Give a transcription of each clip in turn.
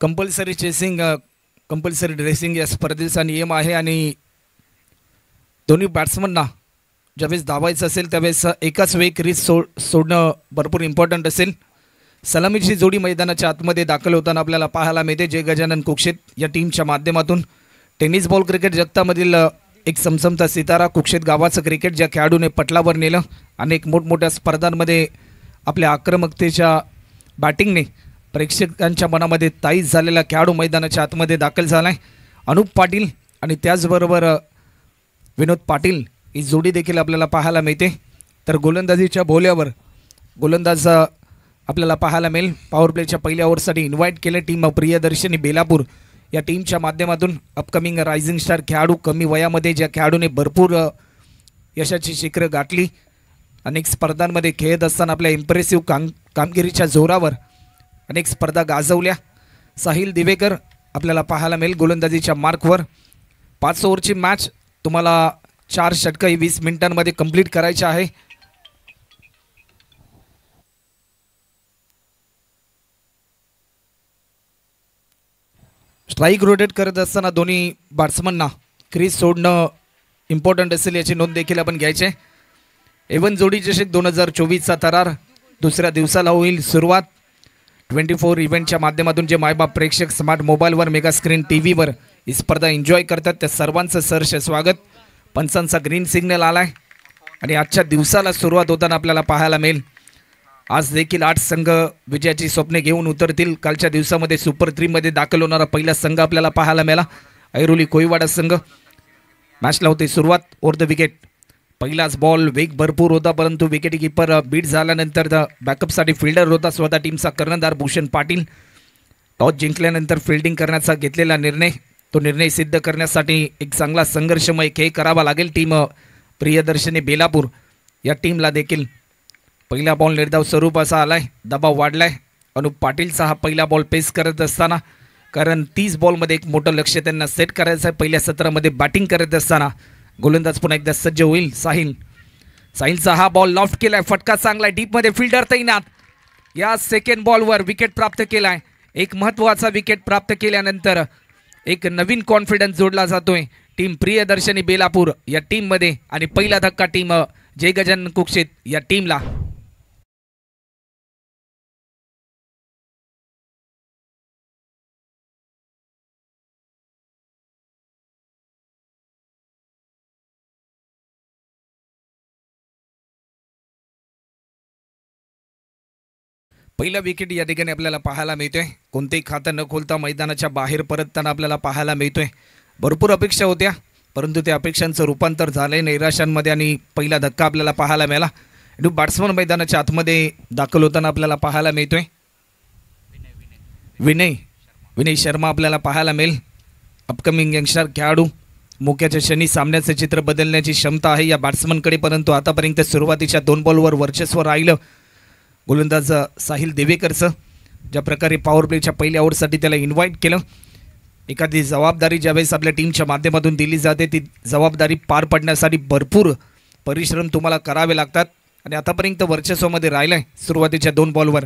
Compulsory chasing compulsory dressing या स्पर्धेचा नियम आहे आणि दोन्ही बॅट्समनना ज्यावेळेस धावायचं असेल त्यावेळेस एकाच वेळी क्रीज सोडणं भरपूर इम्पॉर्टंट असेल। सलामीची जोडी मैदानाच्या आतमध्ये दाखल होताना आपल्याला पाहायला मिळते जय गजानन कुक्षित या टीमच्या माध्यमातून। टेनिस बॉल क्रिकेट जगतामधील एक समसमता सितारा कुक्षित गावाचं क्रिकेट ज्या खेळाडूने पटलावर नेलं, अनेक मोठमोठ्या स्पर्धांमध्ये आपल्या आक्रमकतेच्या बॅटिंगने प्रेक्षकांच्या मनामध्ये ताईत झालेला खेळाडू मैदानाच्या आतमध्ये दाखल झाला आहे। अनुप पाटील आणि त्याचबरोबर विनोद पाटील ही जोडी देखील आपल्याला पाहायला मिळते। तर गोलंदाजीच्या भोल्यावर गोलंदाज आपल्याला पाहायला मिळेल। पॉवर प्लेच्या पहिल्या ओव्हरसाठी इन्व्हाइट केले टीम प्रियदर्शनी बेलापूर या टीमच्या माध्यमातून। अपकमिंग रायझिंग स्टार खेळाडू, कमी वयामध्ये ज्या खेळाडूने भरपूर यशाची शिखरं गाठली, अनेक स्पर्धांमध्ये खेळत असताना आपल्या इम्प्रेसिव्ह कामगिरीच्या जोरावर अनेक स्पर्धा गाजवल्या। साहिल दिवेकर आपल्याला पाहायला मिळेल गोलंदाजीच्या मार्कवर। 5 ओव्हरची मॅच तुम्हाला 4 षटकं 20 मिनिटांमध्ये कंप्लीट करायचे आहे। स्ट्राईक रोटेट करत असताना दोन्ही बॅट्समनना क्रीज सोडणं इम्पॉर्टंट असेल याची नोंद देखील आपण घ्यायचे। एवन जोडी चषक 2024चा थरार दुसऱ्या दिवसाला होईल सुरुवात। 24 इव्हेंटच्या माध्यमातून जे मायबाप प्रेक्षक स्मार्ट मोबाईलवर, मेगा स्क्रीन टीव्हीवर ही स्पर्धा एन्जॉय करतात त्या सर्वांचं सहर्ष स्वागत। पंचांचा ग्रीन सिग्नल आलाय आणि आजच्या दिवसाला सुरुवात होताना आपल्याला पाहायला मिळेल आज देखील 8 संघ विजयाची स्वप्ने घेऊन उतरतील। कालच्या दिवसामध्ये सुपर 3 मध्ये दाखल होणारा पहिला संघ आपल्याला पाहायला मिळाला, ऐरोली कोळीवाडा संघ। मॅचला होते सुरुवात ओव्हर द विकेट। पहिलाच बॉल वेग भरपूर होता, परंतु विकेट कीपर बीट झाल्यानंतर बॅकअपसाठी फिल्डर होता स्वतः टीमचा कर्णधार भूषण पाटील। टॉस जिंकल्यानंतर फिल्डिंग करण्याचा घेतलेला निर्णय, तो निर्णय सिद्ध करण्यासाठी एक चांगला संघर्षमय खेळ करावा लागेल टीम प्रियदर्शनी बेलापूर या टीमला देखील। पहिला बॉल निर्धाव स्वरूपाचा आलाय, दबाव वाढलाय। अनुप पाटीलचा हा पहिला बॉल पेस करत असताना, कारण 30 बॉलमध्ये एक मोठं लक्ष त्यांना सेट करायचं आहे। पहिल्या सत्रामध्ये बॅटिंग करत असताना गोलंदाज पुन्हा एकदा सज्ज होईल साहिलचा हा बॉल लॉफ्ट केलाय, फटका चांगला डीपमध्ये, फिल्डर तैनात। या सेकंड बॉलवर विकेट प्राप्त केलाय, एक महत्त्वाचा विकेट प्राप्त केल्यानंतर एक नवीन कॉन्फिडन्स जोडला जातोय टीम प्रियदर्शनी बेलापूर या टीममध्ये आणि पहिला धक्का टीम जय गजानन कुक्षित या टीमला। पहिला विकेट या ठिकाणी आपल्याला पाहायला मिळतोय, कोणतेही खातं न खोलता मैदानाच्या बाहेर परतताना आपल्याला पाहायला मिळतोय। भरपूर अपेक्षा होत्या, परंतु त्या अपेक्षांचं रूपांतर झालंय निराशांमध्ये आणि पहिला धक्का आपल्याला पाहायला मिळाला। बॅट्समन मैदानाच्या आतमध्ये दाखल होताना आपल्याला पाहायला मिळतोय विनय शर्मा आपल्याला पाहायला मिळेल। अपकमिंग यंगस्टर खेळाडू, मोक्याच्या क्षणी सामन्याचे चित्र बदलण्याची क्षमता आहे या बॅट्समनकडे, परंतु आतापर्यंत सुरुवातीच्या 2 बॉलवर वर्चस्व राहिलं गोलंदाज साहिल देवेकरचं। ज्या प्रकारे पॉवर प्लेच्या पहिल्या ओव्हरसाठी त्याला इन्व्हाइट केलं, एखादी जबाबदारी ज्यावेळेस आपल्या टीमच्या माध्यमातून दिली जाते ती जबाबदारी पार पाडण्यासाठी भरपूर परिश्रम तुम्हाला करावे लागतात आणि आतापर्यंत वर्चस्वामध्ये राहिलाय सुरुवातीच्या 2 बॉलवर।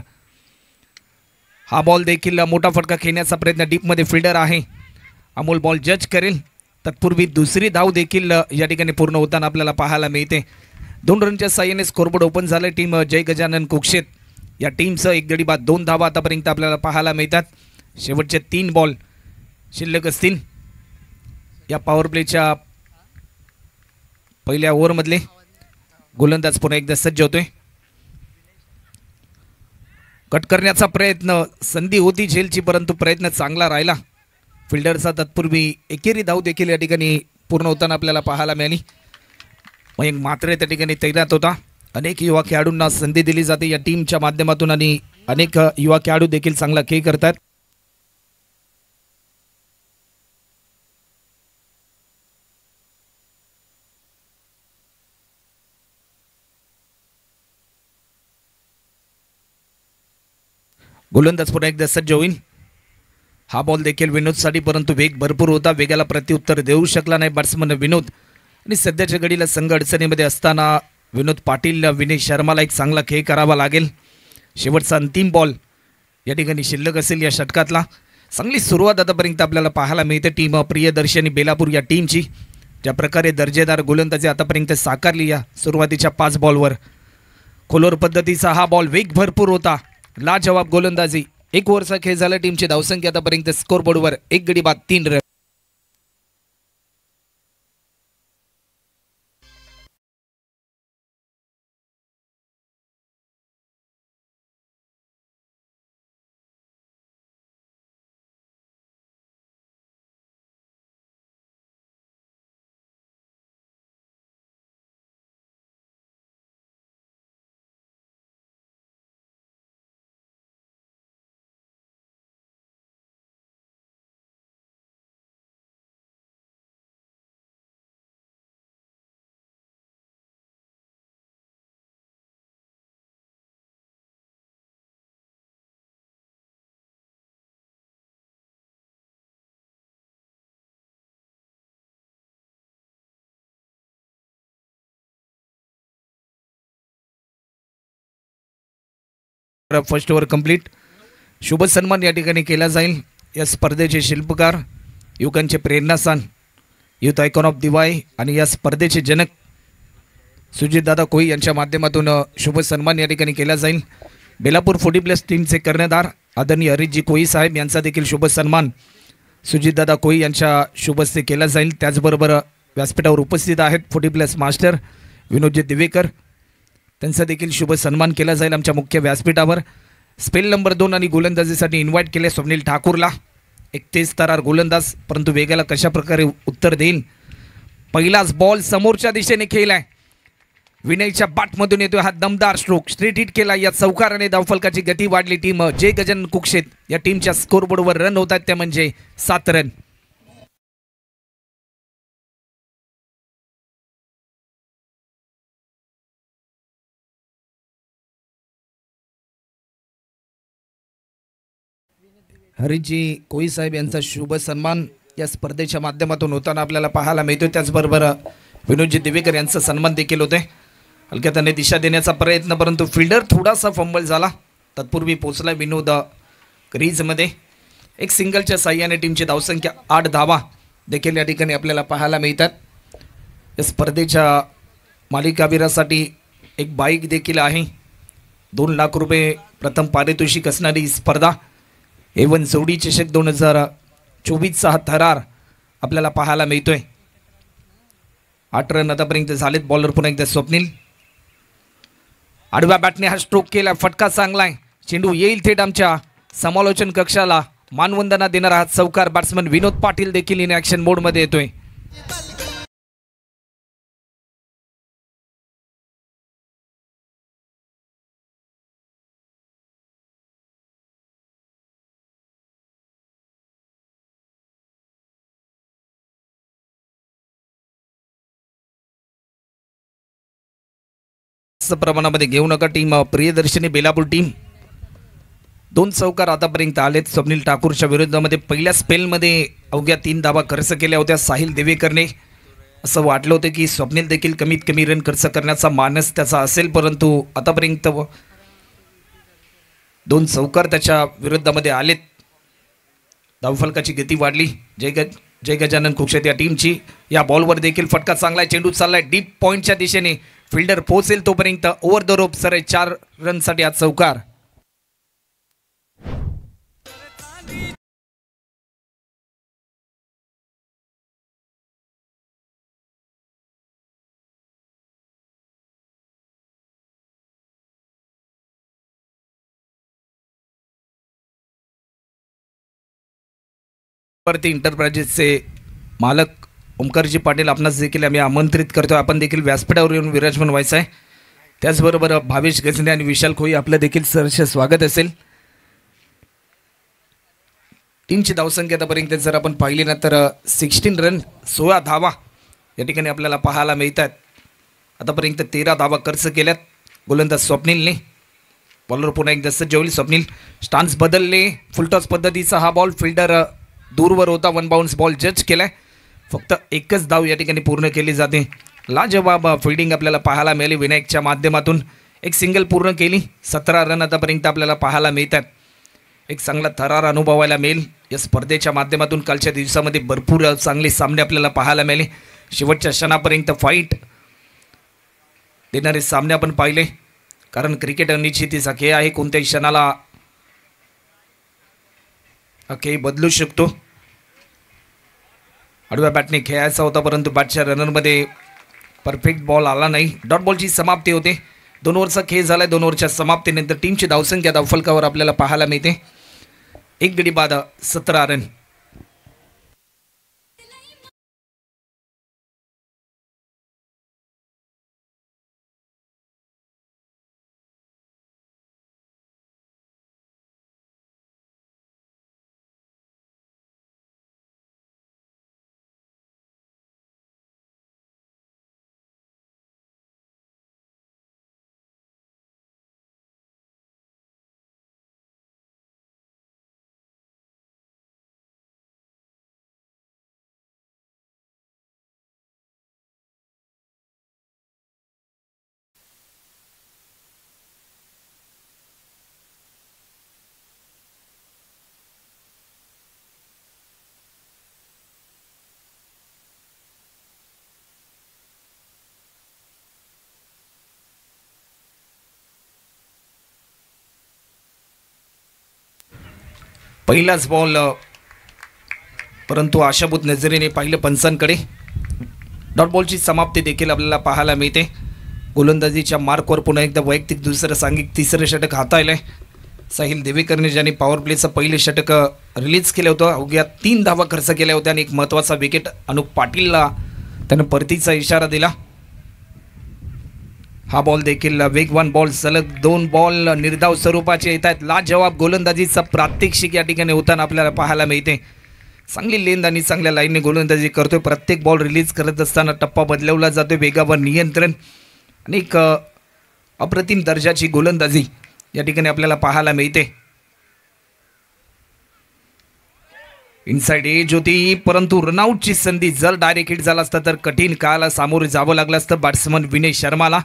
हा बॉल देखील मोठा फटका खेळण्याचा प्रयत्न, डीपमध्ये फिल्डर आहे, अमोल बॉल जज करेल। तत्पूर्वी दुसरी धाव देखील या ठिकाणी पूर्ण होताना आपल्याला पाहायला मिळते। 2 रनच्या साह्याने स्कोरबोर्ड ओपन झाले टीम जय गजानन कुक्षित या टीमचं। 1 गडी बाद 2 धावा आतापर्यंत आपल्याला पाहायला मिळतात। शेवटचे 3 बॉल शिल्लक असतील या पॉवर प्लेच्या पहिल्या ओव्हरमधले। गोलंदाज पुन्हा एकदा सज्ज होतोय, कट करण्याचा प्रयत्न, संधी होती झेलची परंतु प्रयत्न चांगला राहिला फिल्डरचा। तत्पूर्वी एकेरी धाव देखील या ठिकाणी पूर्ण होताना आपल्याला पाहायला मिळाली। मयंक मात्रे त्या ठिकाणी तैनात होता। अनेक युवा खेळाडूंना संधी दिली जाते या टीमच्या माध्यमातून आणि अनेक युवा खेळाडू देखील चांगला खेळ करतात। गोलंदाज पुन्हा एकदा सज्ज होईल। हा बॉल देखील विनोदसाठी, परंतु वेग भरपूर होता, वेगाला प्रत्युत्तर देऊ शकला नाही बॅट्समन विनोद आणि सध्याच्या घडीला संघ अडचणीमध्ये असताना विनोद पाटील विनय शर्माला एक चांगला खेळ करावा लागेल। शेवटचा अंतिम बॉल या ठिकाणी शिल्लक असेल या षटकातला। चांगली सुरुवात आतापर्यंत आपल्याला पाहायला मिळते टीम प्रियदर्शनी बेलापूर या टीमची. ज्या प्रकारे दर्जेदार गोलंदाजी आतापर्यंत साकारली या सुरुवातीच्या 5 बॉलवर. खोलवर पद्धतीचा हा बॉल वेग भरपूर होता. लाजवाब गोलंदाजी. 1 ओव्हरचा खेळ झाला. टीमची धावसंख्या आतापर्यंत स्कोर बोर्डवर 1 गडी बाद 3 रन. First over complete. शुभ सन्मान या ठिकाणी केला जाईल. या स्पर्धेचे शिल्पकार, युवकांचे प्रेरणास्थान, युथ आयकॉन ऑफ दिवाळी आणि या स्पर्धेचे जनक सुजितदादा कोई यांच्या माध्यमातून शुभ सन्मान या ठिकाणी केला जाईल. बेलापूर 40+ टीमचे कर्णधार आदरणीय हरीशजी कोई साहेब यांचा देखील शुभ सन्मान सुजितदादा कोई यांच्या शुभ हस्ते केला जाईल. त्याचबरोबर व्यासपीठावर उपस्थित आहेत 40+ मास्टर विनोदजी दिवेकर, त्यांचा देखील शुभ सन्मान केला जाईल आमच्या मुख्य व्यासपीठावर. स्पेल नंबर 2 आणि गोलंदाजीसाठी इन्व्हाइट केले स्वप्नील ठाकूरला. एक तेज तरार गोलंदाज, परंतु वेगाला कशा प्रकारे उत्तर देईल. पहिलाच बॉल समोरच्या दिशेने खेळलाय. विनयच्या बाटमधून येतोय हा दमदार स्ट्रोक. स्ट्रेट हिट केला. या चौकाराने धावफलकाची गती वाढली. टीम जे गजानन कुक्षेत या टीमच्या स्कोरबोर्डवर रन होत आहेत ते म्हणजे 7 रन. हरीशजी कोई साहेब यांचा शुभ सन्मान या स्पर्धेच्या माध्यमातून होताना आपल्याला पाहायला मिळतोय. त्याचबरोबर विनोदजी दिवेकर यांचा सन्मान देखील होते. हलक्या त्याने दिशा देण्याचा प्रयत्न, परंतु फिल्डर थोडासा फंबल झाला. तत्पूर्वी पोचला विनोद क्रीजमध्ये. एक सिंगलच्या साह्याने टीमची धावसंख्या 8 धावा देखील या ठिकाणी आपल्याला पाहायला मिळतात. या स्पर्धेच्या मालिकावीरासाठी एक बाईक देखील आहे. 2 लाख रुपये प्रथम पारितोषिक असणारी स्पर्धा. A1 जोडी चषक 2024चा हा थरार आपल्याला पाहायला मिळतोय. 8 रन आतापर्यंत झालेत. बॉलर पुन्हा एकदा स्वप्नील. आडव्या बॅटने हा स्ट्रोक केला. फटका चांगलाय. चेंडू येईल थेट आमच्या समालोचन कक्षाला. मानवंदना देणारा हा चौकार बॅट्समन विनोद पाटील देखील इन ॲक्शन मोडमध्ये येतोय. प्रमाणामध्ये घेऊ नका. टीम प्रियदर्शनी बेलापूर टीम 2 चौकार आतापर्यंत आलेत स्वप्नील ठाकूरच्या विरोधामध्ये. पहिल्या स्पेलमध्ये अवघ्या 3 धावा खर्च केल्या होत्या साहिल देवेकरने. असं वाटलं होतं की स्वप्नील देखील कमीत कमी रन खर्च करण्याचा मानस त्याचा असेल, परंतु आतापर्यंत 2 चौकार त्याच्या विरोधामध्ये आलेत. धावफलकाची गती वाढली जय गजानन कुक्षेत या टीमची. या बॉलवर देखील फटका चांगला. चेंडू चाललाय डीप पॉईंटच्या दिशेने. फिल्डर पोहोचेल तोपर्यंत ओव्हर द रोप सरळ 4 रनसाठी हा चौकार. वरती इंटरप्राइजेसचे मालक ओमकारजी पाटील आपणास देखील आम्ही आमंत्रित करतो. आपण देखील व्यासपीठावर येऊन विराजमान व्हायचं आहे. त्याचबरोबर भावेश गजने आणि विशाल खोई आपलं देखील सहर्ष स्वागत असेल. टीमची धावसंख्या आतापर्यंत जर आपण पाहिली ना तर 16 रन 16 धावा या ठिकाणी आपल्याला पाहायला मिळतात. आतापर्यंत 13 धावा खर्च केल्यात गोलंदाज स्वप्नीलने. बॉलर पुन्हा एकदा सज्ज होईल. स्वप्नील स्टान्स बदलले. फुलटॉस पद्धतीचा हा बॉल फिल्डर दूरवर होता. 1 बाउन्स बॉल जज केलाय. फक्त एकच धाव या ठिकाणी पूर्ण केली जाते. लाजवाब फिल्डिंग आपल्याला पाहायला मिळाली विनायकच्या माध्यमातून. एक सिंगल पूर्ण केली. 17 रन आतापर्यंत आपल्याला पाहायला मिळतात. एक चांगला थरार अनुभवायला मिळेल या स्पर्धेच्या माध्यमातून. कालच्या दिवसामध्ये भरपूर चांगले सामने आपल्याला पाहायला मिळाले. शेवटच्या क्षणापर्यंत फाईट देणारे सामने आपण पाहिले, कारण क्रिकेट अनिश्चितीचा खेळ आहे. कोणत्याही क्षणाला हा खेळ बदलू शकतो. आडव्या बॅटने खेळायचा होता, परंतु बॅटच्या रनरमध्ये परफेक्ट बॉल आला नाही. डॉट बॉलची समाप्ती होते. 2 ओव्हरचा खेळ झाला. 2 ओव्हरच्या समाप्तीनंतर टीमची धावसंख्या धावफलकावर आपल्याला पाहायला मिळते. 1 गडी बाद 17 रन. पहिलाच बॉल, परंतु आशाभूत नजरेने पाहिलं पंचांकडे. डॉट बॉलची समाप्ती देखील आपल्याला पाहायला मिळते. गोलंदाजीच्या मार्कवर पुन्हा एकदा वैयक्तिक दुसरं सांघिक तिसरं षटक हाताळलंय साहिल देवेकरने, ज्याने पॉवर प्लेचं पहिले षटक रिलीज केलं होतं. अवघ्या 3 धावा खर्च केल्या होत्या आणि एक महत्त्वाचा विकेट अनुप पाटीलला त्यानं परतीचा इशारा दिला. हा बॉल देखील वेगवान बॉल, सलग 2 बॉल निर्धाव स्वरूपाचे येत आहेत. लाजवाब गोलंदाजीचा प्रात्यक्षिक या ठिकाणी होताना आपल्याला पाहायला मिळते. चांगली लेंथ आणि चांगल्या लाईनने गोलंदाजी करतोय. प्रत्येक बॉल रिलीज करत असताना टप्पा बदलवला जातोय. वेगावर नियंत्रण आणि एक अप्रतिम दर्जाची गोलंदाजी या ठिकाणी आपल्याला पाहायला मिळते. इनसाइड एज होती, परंतु रनआउटची संधी जर डायरेक्ट हिट झाला असता तर कठीण काळाला सामोरे जावं लागलं असतं बॅट्समन विनय शर्माला.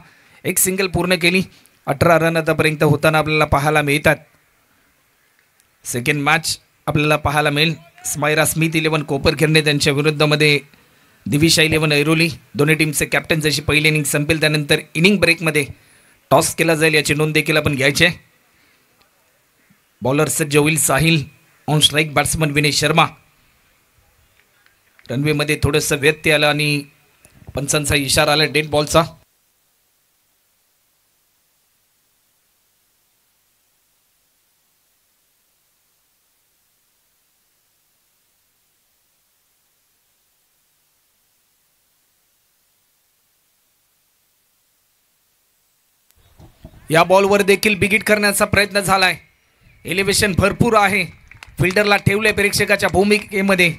एक सिंगल पूर्ण केली. 18 रन आतापर्यंत होताना आपल्याला पाहायला मिळतात. सेकंड मॅच आपल्याला पाहायला मिळेल. स्मायरा स्मिथ 11 कोपरखेरणे त्यांच्या विरुद्धमध्ये दिविशा 11 ऐरोली. दोन्ही टीमचे कॅप्टन जशी पहिली इनिंग संपेल त्यानंतर इनिंग ब्रेकमध्ये टॉस केला जाईल याची नोंद देखील आपण घ्यायचे. बॉलर सज्ज होईल Sahil. On strike batsman Vinay Sharma. रनवेमध्ये थोडंसं व्यत्यय आलं आणि पंचांचा इशारा आला डेड बॉलचा. या बॉलवर देखील बिगिट करण्याचा प्रयत्न झालाय. एलिव्हेशन भरपूर आहे. फिल्डरला ठेवले प्रेक्षकाच्या भूमिकेमध्ये.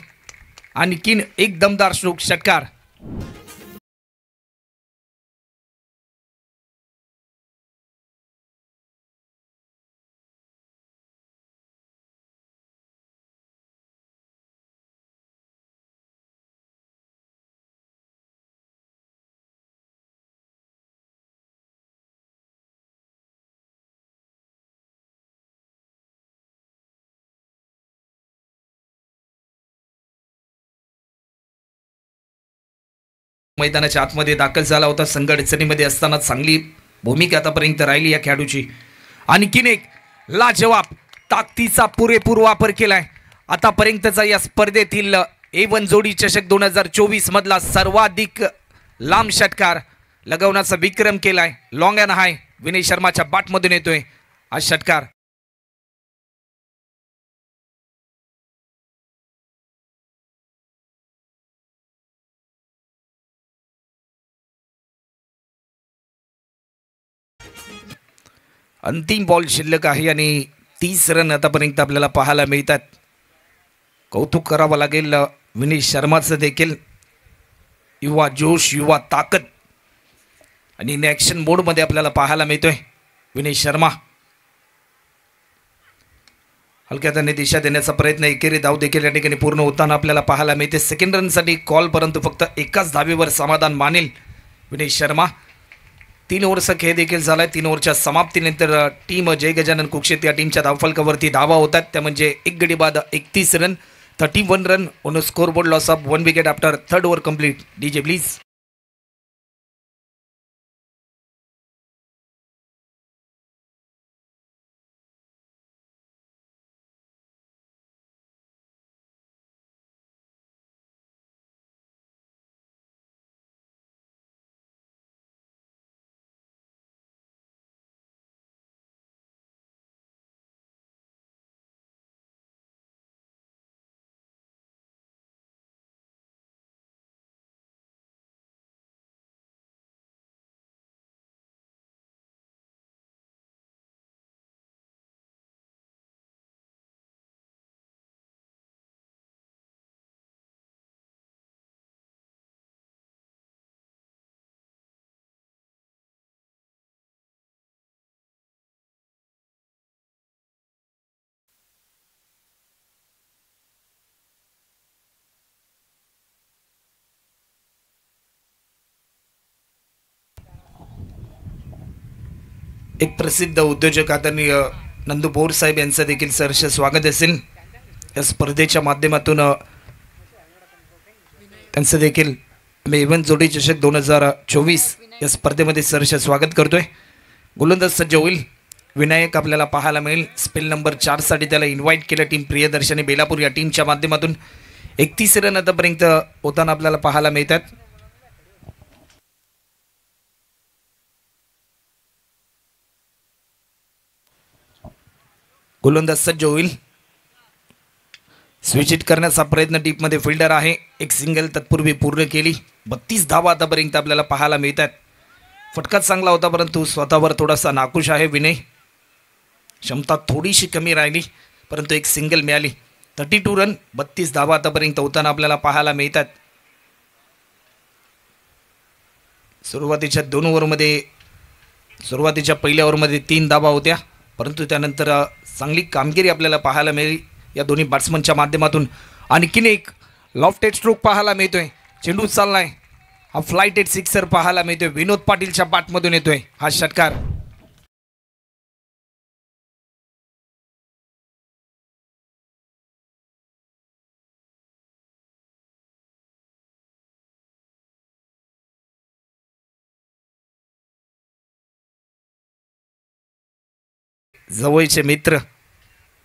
आणखीन एक दमदार षटकार. मैदानाच्या आतमध्ये दाखल झाला होता. संघ अडचणीमध्ये असताना चांगली भूमिका आतापर्यंत राहिली या खेळाडूची. आणखीन एक लाजवाब ताकदीचा पुरेपूर वापर केलाय. आतापर्यंतचा या स्पर्धेतील A1 जोडी चषक 2024 मधला सर्वाधिक लांब षटकार लगवण्याचा विक्रम केलाय. लॉंग अँड हाय विनय शर्माच्या बॅटमधून येतोय हा षटकार. अंतिम बॉल शिल्लक आहे आणि 30 रन आतापर्यंत आपल्याला पाहायला मिळतात. कौतुक करावं लागेल विनय शर्माचं देखील. युवा जोश, युवा ताकद आणि इन ॲक्शन मोडमध्ये आपल्याला पाहायला मिळतोय विनय शर्मा. हलक्या त्याने दिशा देण्याचा प्रयत्न. एकेरी धाव देखील या ठिकाणी पूर्ण होताना आपल्याला पाहायला मिळते. सेकंड रनसाठी कॉल, परंतु फक्त एकाच धावेवर समाधान मानेल विनय शर्मा. तीन ओव्हरचा खेळ देखील झालाय. 3 ओव्हरच्या समाप्तीनंतर टीम जय गजानन कुक्षेत या टीमच्या धावफलकावरती धावा होतात त्या म्हणजे एक गडी बाद 31 run, 31 run on score board, loss of 1 wicket after third over complete. DJ please. एक प्रसिद्ध उद्योजक आदरणीय नंदू बोर साहेब यांचं देखील सहर्ष स्वागत असेल या स्पर्धेच्या माध्यमातून. त्यांचं देखील मी इव्हन जोडी चषक 2024 या स्पर्धेमध्ये सहर्ष स्वागत करतोय. गोलंदाज सज्ज होईल. विनायक आपल्याला पाहायला मिळेल. स्पेल नंबर 4 साठी त्याला इन्व्हाइट केलं टीम प्रियदर्शनी बेलापूर या टीमच्या माध्यमातून. 31 रन आतापर्यंत होताना आपल्याला पाहायला मिळतात. गोलंदाज सज्ज होईल. स्विच हिट करण्याचा प्रयत्न टीपमध्ये फिल्डर आहे. एक सिंगल तत्पूर्वी पूर्ण केली. 32 धावा आतापर्यंत आपल्याला पाहायला मिळतात. फटका चांगला होता परंतु स्वतःवर थोडासा नाखुश आहे विनय. क्षमता थोडीशी कमी राहिली परंतु एक सिंगल मिळाली. 32 रन 32 धावा आतापर्यंत होताना आपल्याला पाहायला मिळतात. सुरुवातीच्या 2 ओव्हरमध्ये सुरुवातीच्या पहिल्या ओव्हरमध्ये 3 धावा होत्या परंतु त्यानंतर चांगली कामगिरी आपल्याला पाहायला मिळाली या दोन्ही बॅट्समनच्या माध्यमातून. आणखीन एक लॉफ्टेड स्ट्रोक पाहायला मिळतोय. चेंडू चाललाय. हा फ्लाइटेड सिक्सर पाहायला मिळतोय. विनोद पाटीलच्या बॅटमधून येतोय हा षटकार. जवळचे मित्र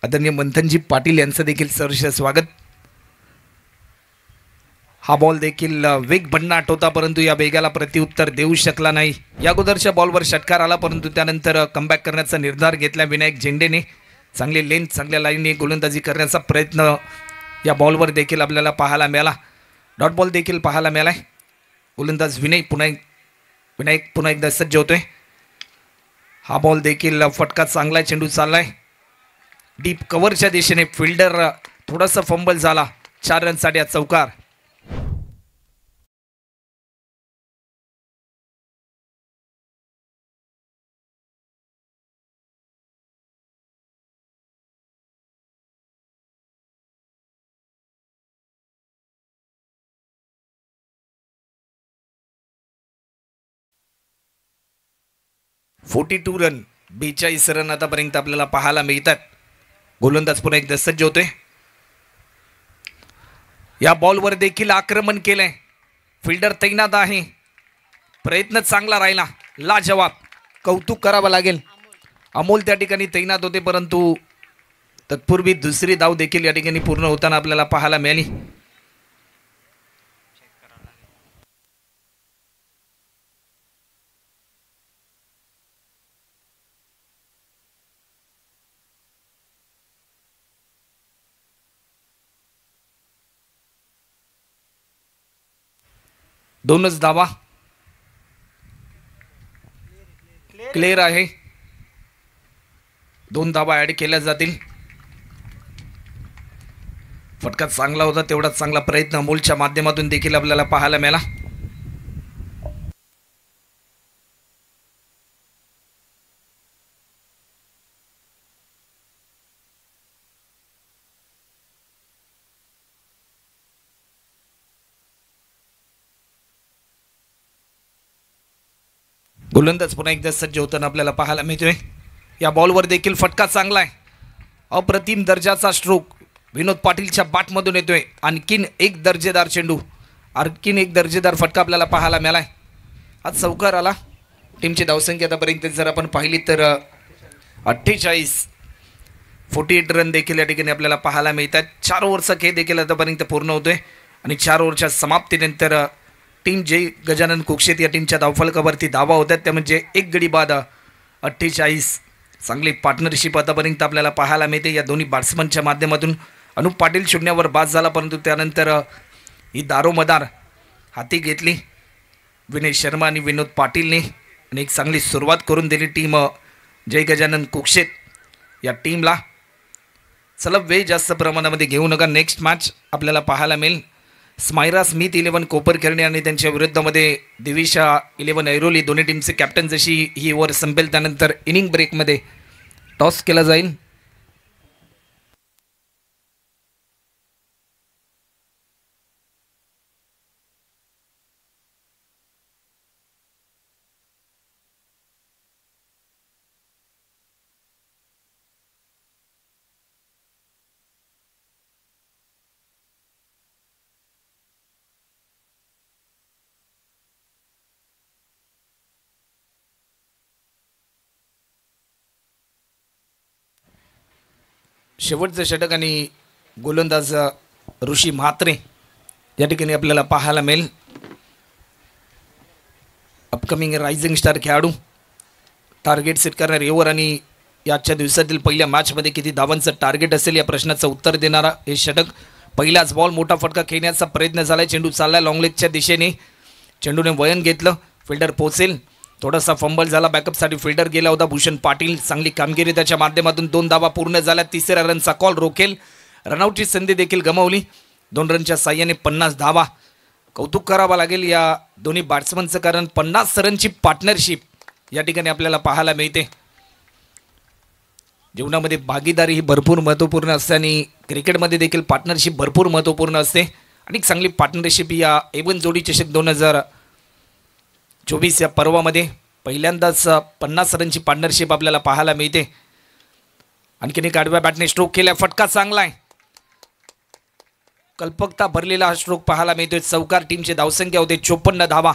आदरणीय मंथनजी पाटील यांचं देखील सहर्ष स्वागत. हा बॉल देखील वेग भन्नाट होता परंतु या वेगाला प्रत्युत्तर देऊ शकला नाही. या अगोदरच्या बॉलवर षटकार आला परंतु त्यानंतर कमबॅक करण्याचा निर्धार घेतला विनायक झेंडेने. चांगली लेंथ चांगल्या लाईनने गोलंदाजी करण्याचा प्रयत्न या बॉलवर देखील आपल्याला पाहायला मिळाला. डॉट बॉल देखील पाहायला मिळालाय. गोलंदाज विनायक पुन्हा एकदा सज्ज होतोय. हा बॉल देखील फटका चांगला. चेंडू चाललाय डीप कव्हरच्या दिशेने. फिल्डर थोडासा फंबल झाला. 4 रनसाठी हा चौकार. (42 रन 42 रन आतापर्यंत आपल्याला पाहायला मिळतात. गोलंदाज पुन्हा एकदा सज्ज होतोय. या बॉलवर देखील आक्रमण केलंय. फिल्डर तैनात आहे. प्रयत्न चांगला राहिला. लाजवाब. कौतुक करावं लागेल. अमोल त्या ठिकाणी तैनात होते परंतु तत्पूर्वी दुसरी धाव देखील या ठिकाणी पूर्ण होताना आपल्याला पाहायला मिळाली. दोनच धावा क्लिअर आहे. 2 धावा ऍड केल्या जातील. फटका चांगला होता तेवढाच चांगला प्रयत्न अमोलच्या माध्यमातून देखील आपल्याला पाहायला मिळाला. गोलंदाज पुन्हा एकदा सज्ज होताना आपल्याला पाहायला मिळतोय. या बॉलवर देखील फटका चांगला आहे. अप्रतिम दर्जाचा स्ट्रोक विनोद पाटीलच्या बॅटमधून येतोय. आणखीन एक दर्जेदार चेंडू, आणखीन एक दर्जेदार फटका आपल्याला पाहायला मिळालाय. आज चौकार आला. टीमची धावसंख्या आतापर्यंत जर आपण पाहिली तर 48 रन देखील या ठिकाणी आपल्याला पाहायला मिळतात. 4 ओव्हरचा खेळ देखील आतापर्यंत पूर्ण होतोय आणि 4 ओव्हरच्या समाप्तीनंतर टीम जय गजानन कुक्षेत या टीमच्या धावफलकावरती धावा होतात. त्या म्हणजे एक गडी बाद 48. चांगली पार्टनरशिप आतापर्यंत आपल्याला पाहायला मिळते या दोन्ही बॅट्समनच्या माध्यमातून. अनुप पाटील शून्यावर बाद झाला, परंतु त्यानंतर ही दारोमदार हाती घेतली विनय शर्मा आणि विनोद पाटीलने आणि एक चांगली सुरुवात करून दिली टीम जय गजानन कुक्षेत या टीमला. चला वेळ जास्त प्रमाणामध्ये घेऊ नका. नेक्स्ट मॅच आपल्याला पाहायला मिळेल स्मायरा स्मिथ 11 कोपरकर्णी आणि त्यांच्या विरुद्धमध्ये दिविशा 11 ऐरोली. दोन्ही टीमचे कॅप्टन जशी ही ओव्हर संपेल त्यानंतर इनिंग ब्रेकमध्ये टॉस केला जाईल. शेवटचं षटक आणि गोलंदाज ऋषी म्हात्रे या ठिकाणी आपल्याला पाहायला मिळेल. अपकमिंग रायझिंग स्टार खेळाडू टार्गेट सेट करणारे ओव्हर आणि याच्या दिवसातील पहिल्या मॅचमध्ये किती धावांचं टार्गेट असेल या प्रश्नाचं उत्तर देणारा हे षटक. पहिलाच बॉल मोठा फटका खेळण्याचा प्रयत्न झाला. चेंडू चालला लॉंग लेगच्या दिशेने. चेंडूने वयन घेतलं. फिल्डर पोचेल. थोडासा फंबल झाला. बॅकअपसाठी फिल्डर गेला होता भूषण पाटील. चांगली कामगिरी त्याच्या माध्यमातून 2 धावा पूर्ण झाल्या. 3ऱ्या रनचा कॉल रोखेल. रनआउटची संधी देखील गमावली. 2 रनच्या साह्याने 50 धावा. कौतुक करावं लागेल या दोन्ही बॅट्समनचं, कारण 50 रनची पार्टनरशिप या ठिकाणी आपल्याला पाहायला मिळते. जीवनामध्ये भागीदारी ही भरपूर महत्त्वपूर्ण असते आणि क्रिकेटमध्ये देखील पार्टनरशिप भरपूर महत्त्वपूर्ण असते. आणि चांगली पार्टनरशिप या एवन जोडी चषक 2024 या पर्वामध्ये पहिल्यांदाच 50 रनची पार्टनरशिप आपल्याला पाहायला मिळते. आणखीन एक आडव्या बॅटने स्ट्रोक केला. फटका चांगला आहे. कल्पकता भरलेला हा स्ट्रोक पाहायला मिळतोय. चौकार. टीमची धावसंख्या होते 54 धावा.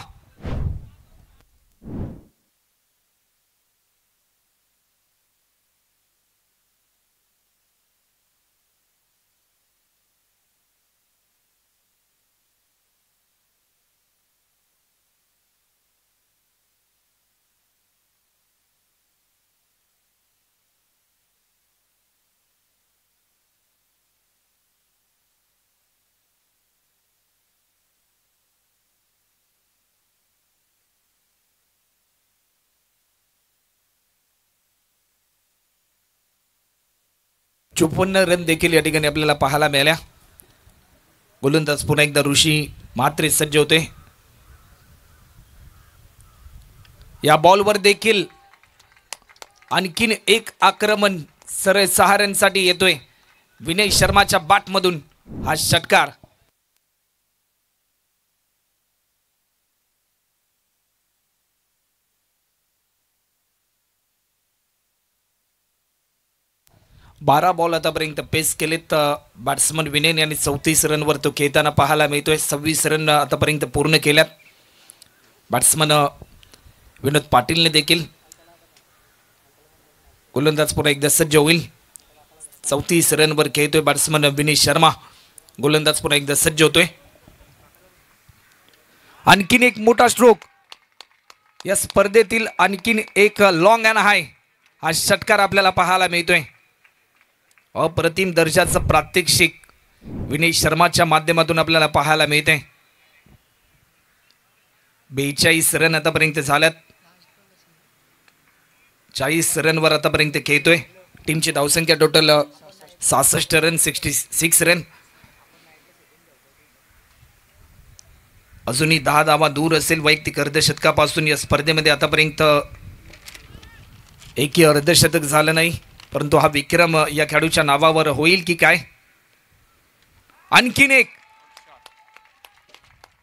चोपन्न रन देखील या ठिकाणी आपल्याला पाहायला मिळाल्या. गोलंदाज पुन्हा एकदा ऋषी म्हात्रे सज्ज होते. या बॉलवर देखील आणखीन एक आक्रमण सरळ 6 रनसाठी येतोय विनय शर्माच्या बॅटमधून. हा षटकार. बारा बॉल आतापर्यंत पेस केलेत बॅट्समन विनय यांनी. 34 रनवर तो खेळताना पाहायला मिळतोय. 26 रन आतापर्यंत पूर्ण केल्यात बॅट्समन विनोद पाटीलने देखील. गोलंदाज पुन्हा एकदा सज्ज होईल. 34 रनवर खेळतोय बॅट्समन विनय शर्मा. गोलंदाज पुन्हा एकदा सज्ज होतोय. आणखीन एक मोठा स्ट्रोक या स्पर्धेतील. आणखीन एक लॉंग अँड हाय हा षटकार आपल्याला पाहायला मिळतोय. अप्रतिम दर्जाचं प्रात्यक्षिक विनय शर्माच्या माध्यमातून आपल्याला पाहायला मिळते. 42 रन आतापर्यंत झाल्यात. 40 रनवर आतापर्यंत खेळतोय. टीमची धावसंख्या टोटल 66 रन, 66 रन. अजूनही 10 धावा दूर असेल वैयक्तिक अर्धशतकापासून. या स्पर्धेमध्ये आतापर्यंत एकही अर्धशतक झालं नाही, परंतु हा विक्रम या खेळाडूच्या नावावर होईल की काय. आणखीन एक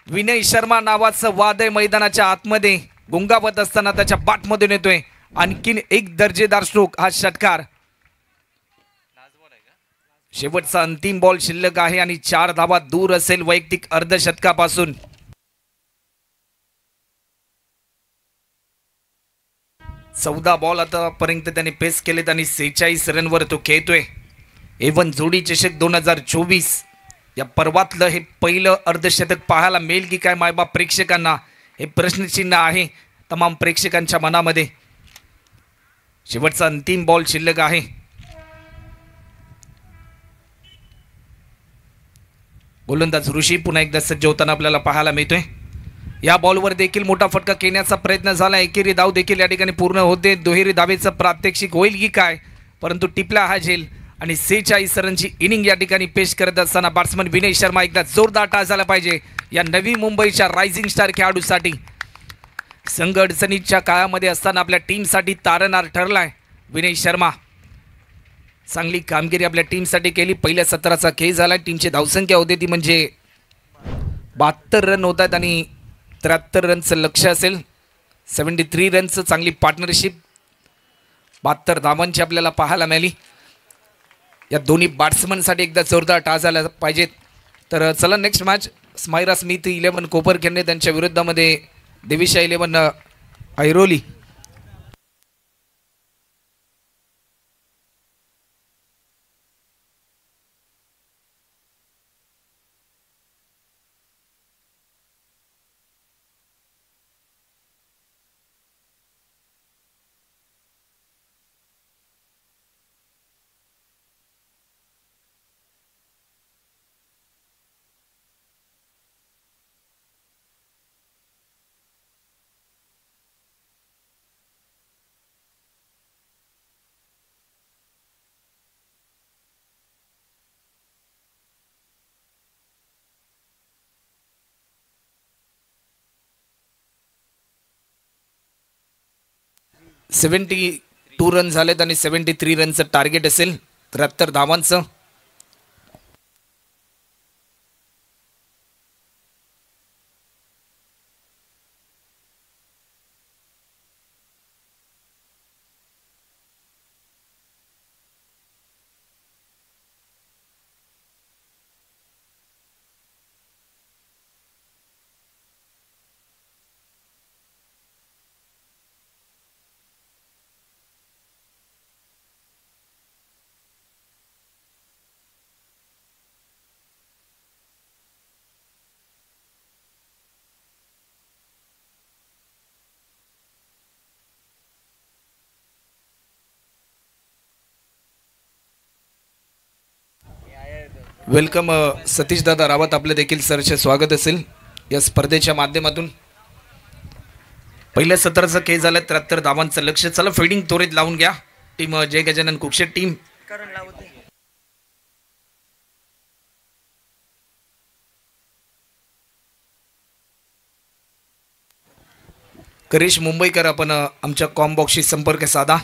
विनय शर्मा नावाचं वादळ मैदानाच्या आतमध्ये गुंगावत असताना त्याच्या बाटमधून येतोय आणखीन एक दर्जेदार स्ट्रोक हा षटकार. शेवटचा अंतिम बॉल शिल्लक आहे आणि 4 धावा दूर असेल वैयक्तिक अर्धशतकापासून. चौदा बॉल आतापर्यंत त्याने पेस केलेत आणि 46 रनवर तो खेळतोय. एवन जोडी चषक 2024 या पर्वातलं हे पहिलं अर्धशतक पाहायला मिळेल की काय मायबाप प्रेक्षकांना, हे प्रश्नचिन्ह आहे तमाम प्रेक्षकांच्या मनामध्ये. शेवटचा अंतिम बॉल शिल्लक आहे. गोलंदाज ऋषी पुन्हा एकदा सज्ज होताना आपल्याला पाहायला मिळतोय. या बॉलवर देखील मोठा फटका खेळण्याचा प्रयत्न झाला. एकेरी धाव देखील या ठिकाणी पूर्ण होते. दुहेरी धावेचं प्रात्यक्षिक होईल की काय, परंतु टिपला हा झेल आणि 46 रनची इनिंग या ठिकाणी पेश करत असताना बॅट्समन विनय शर्मा एकदा जोरदार टाच झाला पाहिजे या नवी मुंबईच्या रायझिंग स्टार खेळाडूसाठी. संघ अडचणीच्या काळामध्ये असताना आपल्या टीमसाठी तारणार ठरलाय विनय शर्मा. चांगली कामगिरी आपल्या टीमसाठी केली. पहिल्या सत्राचा खेळ झाला. टीमची धावसंख्या होते ती म्हणजे 72 रन होतात आणि 73 रनचं लक्ष्य असेल. 73 रनचं चांगली पार्टनरशिप 72 धावांची आपल्याला पाहायला मिळाली. या दोन्ही बॅट्समनसाठी एकदा जोरदार टाच झाला पाहिजेत. तर चला नेक्स्ट मॅच स्मायरा स्मिथ 11 कोपरखेडणे त्यांच्या विरुद्धामध्ये देविशा 11 ऐरोली. सेव्हन्टी 2 रन झालेत आणि 73 रनचं टार्गेट असेल 73 धावांचं. वेलकम सतीश दादा रावत, आपले देखील सरचे स्वागत असेल या स्पर्धेच्या माध्यमातून. पहिल्या सत्राचा खेळ झाला 73 धावांचं लक्ष. चला फिल्डिंग त्वरित लावून घ्या टीम जय गजानन कुक्षेट टीम. करिश मुंबईकर आपण आमच्या कॉमबॉक्सशी संपर्क साधा.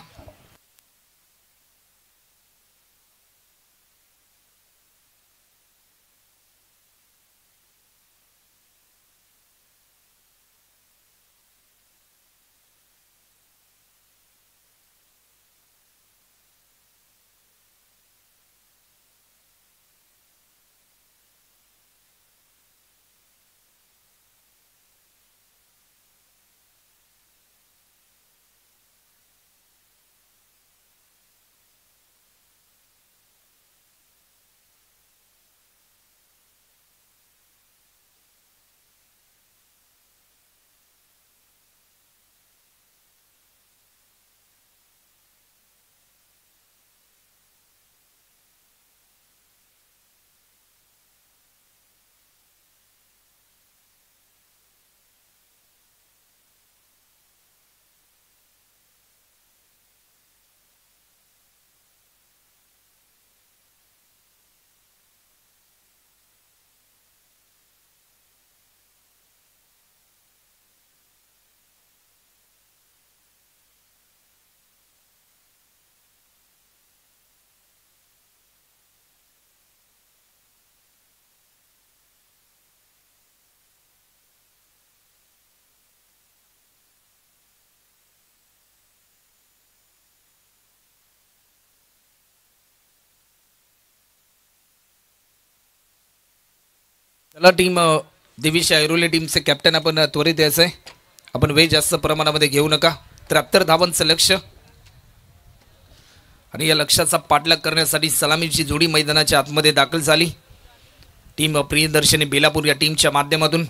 चला टीम दिविश ऐरोली टीमचे कॅप्टन आपण त्वरित यायचं आहे. आपण वेळ जास्त प्रमाणामध्ये घेऊ नका. 73 धावांचं लक्ष्य आणि या लक्ष्याचा पाठलाग करण्यासाठी सलामीची जोडी मैदानाच्या आतमध्ये दाखल झाली. टीम प्रियदर्शनी बेलापूर या टीमच्या माध्यमातून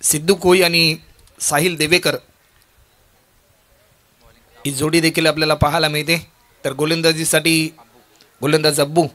सिद्धू कोई आणि साहिल देवेकर ही जोडी देखील आपल्याला पाहायला मिळते. तर गोलंदाजीसाठी गोलंदाज अब्बू,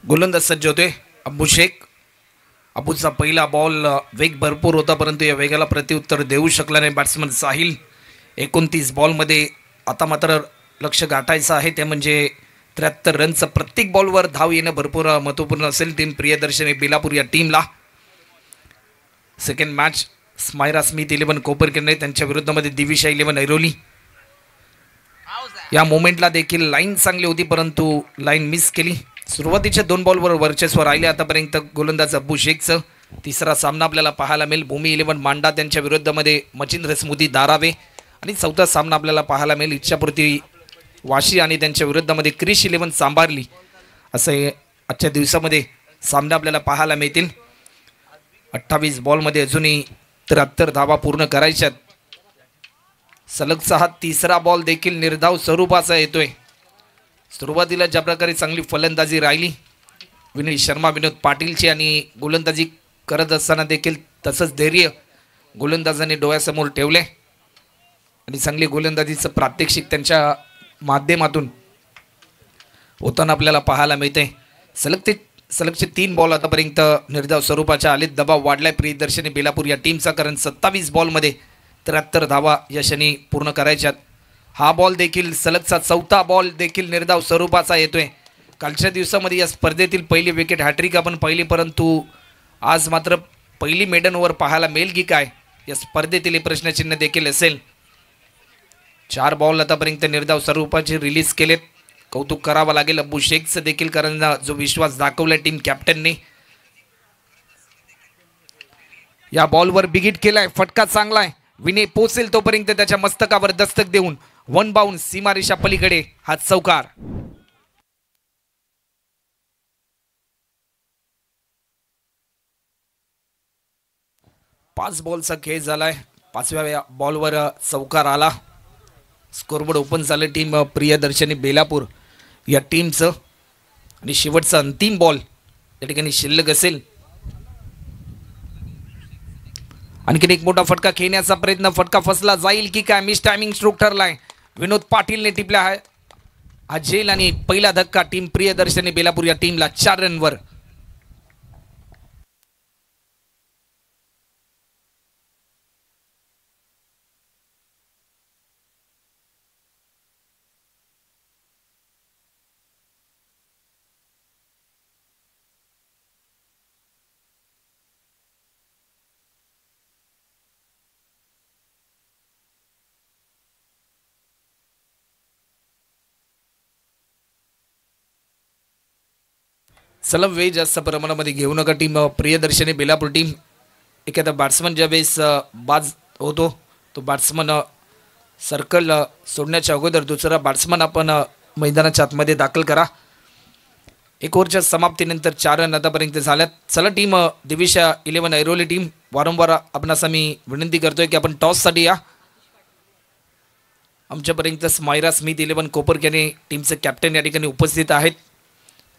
गोलंदाज सज्ज होते. अब्बू शेख. अब्बूचा पहिला बॉल वेग भरपूर होता, परंतु या वेगाला प्रत्युत्तर देऊ शकला नाही बॅट्समन साहिल. 29 बॉलमध्ये आता मात्र लक्ष गाठायचं आहे, ते म्हणजे 73 रनचं. प्रत्येक बॉलवर धाव येणं भरपूर महत्त्वपूर्ण असेल टीम प्रियदर्शनी बेलापूर या टीमला. सेकंड मॅच स्मायरा स्मिथ 11 कोपरकरने त्यांच्या विरुद्धमध्ये दिविशा 11 ऐरोली. या मोमेंटला देखील लाईन चांगली होती, परंतु लाईन मिस केली. सुरुवातीच्या 2 बॉलवर वर्चस्व राहिले आतापर्यंत गोलंदाज अब्बू शेखचं. तिसरा सामना आपल्याला पाहायला मिळेल भूमी 11 मांडा त्यांच्या विरुद्धमध्ये मचिंद्र स्मृती धारावे. आणि चौथा सामना आपल्याला पाहायला मिळेल इच्छापूर्ती वाशी आणि त्यांच्या विरुद्धमध्ये क्रिश 11 सांभारली. असे आजच्या दिवसामध्ये सामना आपल्याला पाहायला मिळतील. 28 बॉलमध्ये अजूनही 73 धावा पूर्ण करायच्यात. सलगचा हा तिसरा बॉल देखील निर्धाव स्वरूपाचा येतोय. सुरुवातीला ज्या प्रकारे चांगली फलंदाजी राहिली विनय शर्मा विनोद पाटीलची, आणि गोलंदाजी करत असताना देखील तसंच धैर्य गोलंदाजांनी डोळ्यासमोर ठेवले आणि चांगली गोलंदाजीचं प्रात्यक्षिक त्यांच्या माध्यमातून होताना आपल्याला पाहायला मिळते. सलगचे 3 बॉल आतापर्यंत निर्धाव स्वरूपाच्या आलेत. दबाव वाढलाय प्रियदर्शनी बेलापूर या टीमचा, कारण 27 बॉलमध्ये 73 धावा यशाने पूर्ण करायच्यात. हा बॉल देखील सलगचा चौथा बॉल देखील निर्धाव स्वरूपाचा येतोय. कालच्या दिवसामध्ये या स्पर्धेतील पहिली विकेट हॅट्रिक आपण पाहिली, परंतु आज मात्र पहिली मेडन ओव्हर पाहायला मिळेल की काय या स्पर्धेतील प्रश्नचिन्ह देखील असेल. 4 बॉल आतापर्यंत निर्धाव स्वरूपाचे रिलीज केलेत. कौतुक करावं लागेल अब्बू शेखचं देखील, कारण जो विश्वास दाखवला टीम कॅप्टनने. या बॉलवर बिगिट केलाय, फटका चांगला आहे. विनय पोचेल तोपर्यंत त्याच्या मस्तकावर दस्तक देऊन 1 बाउंस सीमारेषा पलीकडे हा चौकार. पाच बॉलचा खेळ झालाय. 5व्या बॉलवर चौकार आला. स्कोरबोर्ड ओपन झालं टीम प्रियदर्शनी बेलापूर या टीमचं. आणि शेवटचा अंतिम बॉल या ठिकाणी शिल्लक असेल. आणखीन एक मोठा फटका खेळण्याचा प्रयत्न, फटका फसला जाईल की काय, मिस टायमिंग स्ट्रोक ठरलाय. विनोद पाटीलने टिपला आहे हा झेल, आणि पहिला धक्का टीम प्रियदर्शनी बेलापूर या टीमला 4 रनवर. सलग वेळ जास्त प्रमाणामध्ये घेऊ नका टीम प्रियदर्शनी बेलापूर टीम. एखादा बॅट्समन ज्यावेळेस बाज होतो तो बॅट्समन सर्कल सोडण्याच्या अगोदर दुसरा बॅट्समन आपण मैदानाच्या आतमध्ये दाखल करा. 1 ओव्हरच्या समाप्तीनंतर 4 रन आतापर्यंत झाल्यात. चला टीम दिविशा 11 ऐरोली टीम, वारंवार आपणास मी विनंती करतोय की आपण टॉससाठी या. आमच्यापर्यंत स्मायरा स्मिथ 11 कोपरकरने टीमचे कॅप्टन या ठिकाणी उपस्थित आहेत.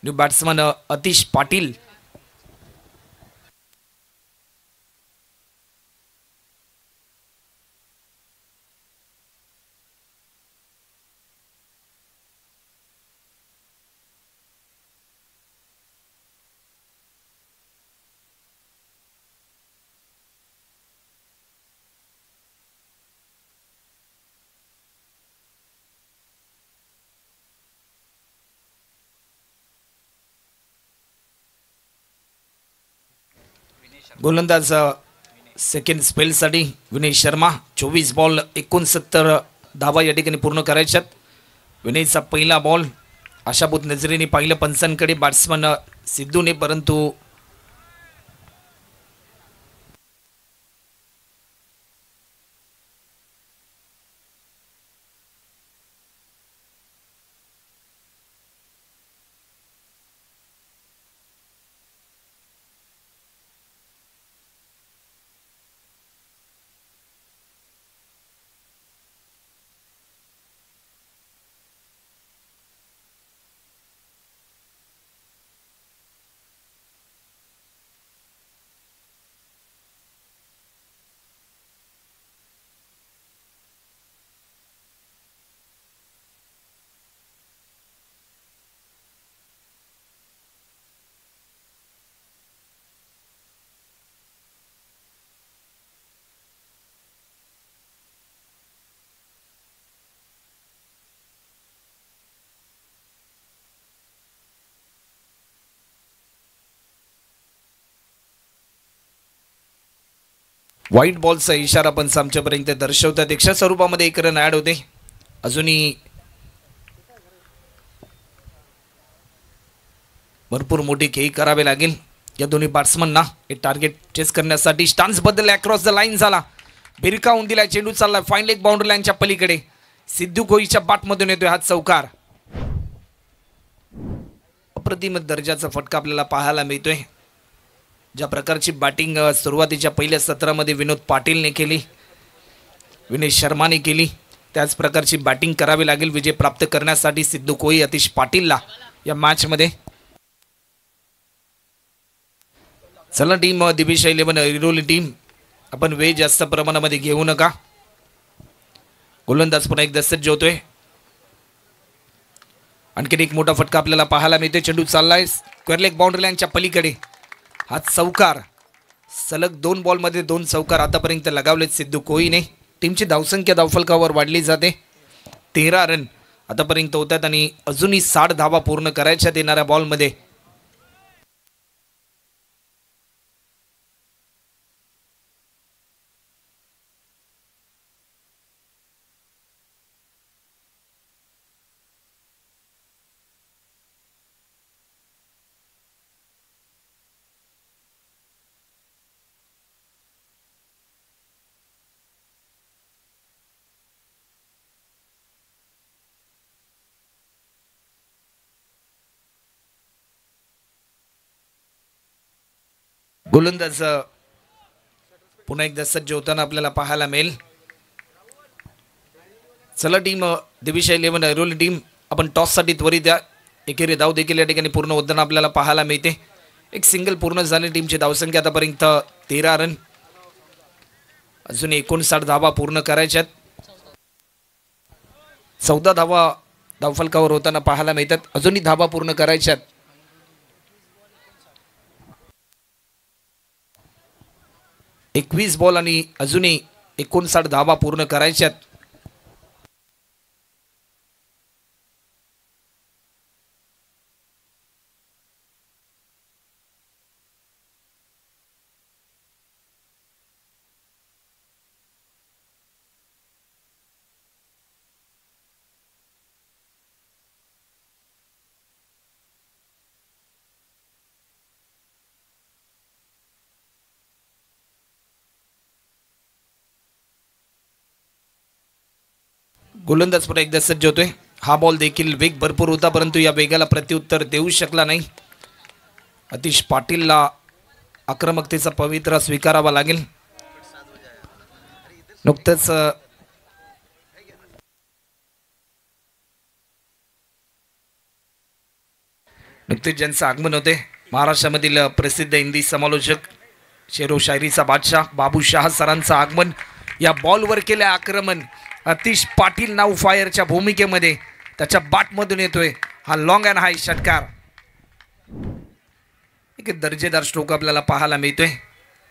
न्यू बॅट्समन अतिश पाटील. गोलंदाज सेकंड स्पेलसाठी विनय शर्मा 24 बॉल 69 धावा या ठिकाणी पूर्ण करायच्यात. विनयचा पहिला बॉल आशाभूत नजरेने पाहिलं पंचांकडे बॅट्समन सिद्धूने, परंतु व्हाईट बॉलचा इशारा पण आमच्यापर्यंत दर्शवतात. एक्स्ट्रा स्वरूपामध्ये एक रन ॲड होते. अजूनही भरपूर मोठी खेळी करावे लागेल या दोन्ही बॅट्समनना हे टार्गेट चेस करण्यासाठी. स्टान्स बदल अक्रॉस द लाईन झाला, बिरकावून दिला, चेंडू चालला फाईन लेग बाउंड्री लाईनच्या पलीकडे. सिद्धू कोईच्या बाटमधून येतोय हा चौकार. अप्रतिम दर्जाचा फटका आपल्याला पाहायला मिळतोय. ज्या प्रकारची बॅटिंग सुरुवातीच्या पहिल्या सत्रामध्ये विनोद पाटीलने केली, विनय शर्माने केली, त्याच प्रकारची बॅटिंग करावी लागेल विजय प्राप्त करण्यासाठी सिद्धू कोई अतिश पाटीलला या मॅचमध्ये. चला टीम दिविश 11 ऐरोली टीम, आपण वेळ जास्त प्रमाणामध्ये घेऊ नका. गोलंदाज पुन्हा एकदा सज्ज होतोय. आणखीन एक मोठा फटका आपल्याला पाहायला मिळतोय. चेंडू चाललाय स्क्वेअर लेग बाउंड्री लाईनच्या पलीकडे. हा चौकार, सलग 2 बॉलमध्ये 2 चौकार आतापर्यंत लगावलेत सिद्धू कोईने. टीमची धावसंख्या धावफलकावर वाढली जाते. 13 रन आतापर्यंत होतात आणि अजूनही 60 धावा पूर्ण करायच्या येणाऱ्या बॉलमध्ये. गोलंदाज पुन्हा एकदा सज्ज होताना आपल्याला पाहायला मिळेल. चला टीम दिविश 11 ऐरोली टीम, आपण टॉससाठी त्वरित द्या. एकेरी धाव देखील या ठिकाणी पूर्ण होताना आपल्याला पाहायला मिळते. एक सिंगल पूर्ण झाले. टीमची धावसंख्या आतापर्यंत 13 रन, अजून 59 धावा पूर्ण करायच्यात. 14 धावा धावफलकावर होताना पाहायला मिळतात. अजूनही धावा पूर्ण करायच्यात. 21 बॉल आणि अजूनही 59 धावा पूर्ण करायच्यात. गोलंदाज पुन्हा एकदा सज्ज होतोय. हा बॉल देखील वेग भरपूर होता, परंतु या वेगाला प्रत्युत्तर देऊ शकला नाही. अतिश पाटीलला आक्रमकतेचा पवित्रा स्वीकारावा लागेल. नुकतंच ज्यांचं आगमन होते महाराष्ट्रामधील प्रसिद्ध हिंदी समालोचक शेरो शायरीचा बादशाह बाबू शाह सरांचं आगमन. या बॉलवर केले आक्रमण. अतिश पाटील नाव फायरच्या भूमिकेमध्ये त्याच्या बॅटमधून येतोय हा लॉंग अँड हाय षटकार. एक दर्जेदार स्ट्रोक आपल्याला पाहायला मिळतोय.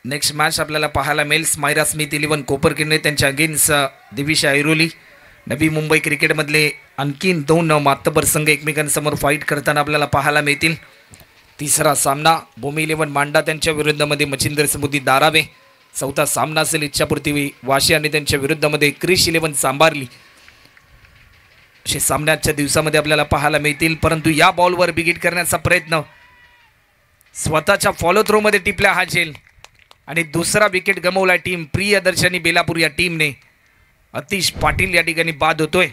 नेक्स्ट मॅच आपल्याला पाहायला मिळेल स्मायरा स्मिथ 11 कोपरकिर्ने त्यांच्या अगेन्स्ट दिविश ऐरोली. नवी मुंबई क्रिकेटमधले आणखीन 2 मातबर संघ एकमेकांसमोर फाईट करताना आपल्याला पाहायला मिळतील. तिसरा सामना भूमी 11 मांडा त्यांच्या विरुद्धमध्ये मच्छिंद्र समुद्री दारावे. चौथा सामना असेल इच्छापूर्ती वाशी आणि त्यांच्या विरुद्धमध्ये क्रिश 11 सांबारली. असे सामन्याच्या दिवसामध्ये आपल्याला पाहायला मिळतील. परंतु या बॉलवर विकेट करण्याचा प्रयत्न स्वतःच्या फॉलो थ्रो मध्ये टिपला हा झेल आणि दुसरा विकेट गमावला टीम प्रियदर्शनी बेलापूर या टीमने. अतिश पाटील या ठिकाणी बाद होतोय.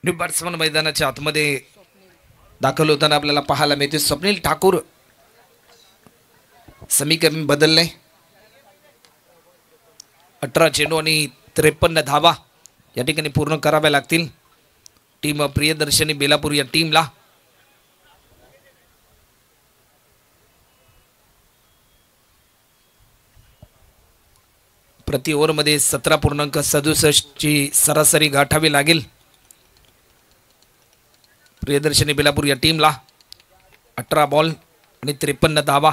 न्यू बॅट्समन मैदानाच्या आतमध्ये दाखल होताना आपल्याला पाहायला मिळते. स्वप्नील ठाकूर समीकरण बदलले. 18 चेंडू आणि 53 धावा या ठिकाणी पूर्ण कराव्या लागतील टीम प्रियदर्शनी बेलापूर या टीमला. प्रति ओव्हरमध्ये 17.67 ची सरासरी गाठावी लागेल प्रियदर्शनी बेलापूर या टीमला. 18 बॉल आणि 53 धावा.